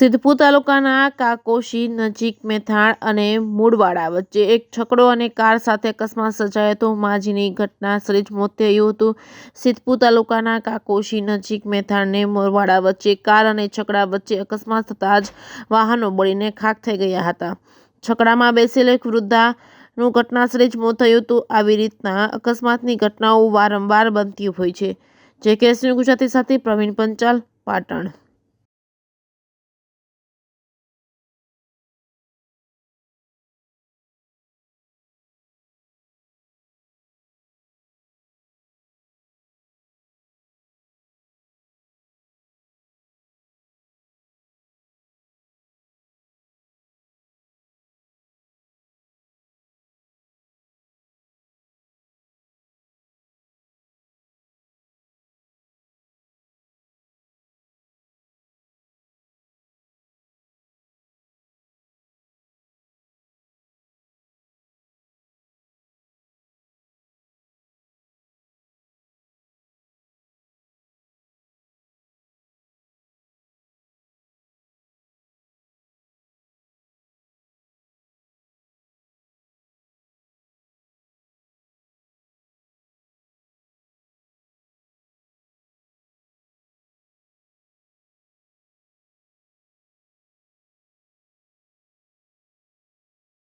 સિદ્ધપુર તાલુકાના કાકોશી નજીક મેથાણ અને મૂળવાડા વચ્ચે એક છકડો અને કાર સાથે અકસ્માત સર્જાયો હતો. માજીની ઘટનાસ્થળે જ મોત થયું હતું. સિદ્ધપુર તાલુકાના કાકોશી નજીક મેથાણ અને મૂળવાડા વચ્ચે કાર અને છકડા વચ્ચે અકસ્માત થતાં જ વાહનો બળીને ખાખ થઈ ગયા હતા. છકડામાં બેસેલ એક વૃદ્ધાનું ઘટનાસ્થળે જ મોત થયું હતું. આવી રીતના અકસ્માતની ઘટનાઓ વારંવાર બનતી હોય છે. જે કેસની ગુજરાતી સાથે પ્રવીણ પંચાલ, પાટણ.